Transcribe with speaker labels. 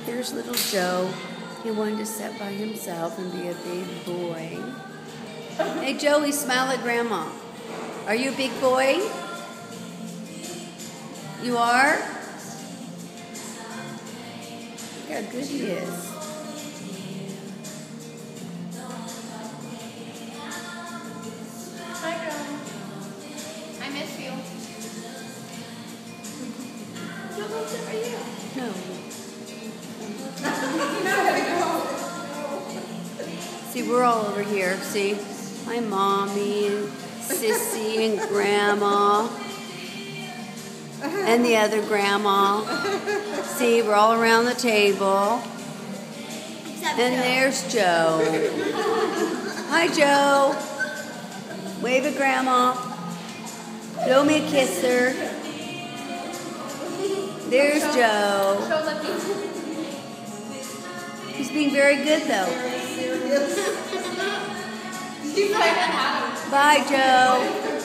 Speaker 1: there's little Joe. He wanted to sit by himself and be a big boy. Hey, Joey, smile at Grandma. Are you a big boy? You are? Look how good he is.
Speaker 2: Hi, Grandma. I miss you.
Speaker 1: No. See, we're all over here. See, my mommy and Sissy and Grandma and the other Grandma. See, we're all around the table. And there's Joe. Hi, Joe. Wave at Grandma. Blow me a kisser. There's Joe.
Speaker 2: Show Lippy.
Speaker 1: He's being very good, though.
Speaker 2: She's like,
Speaker 1: Bye, Joe.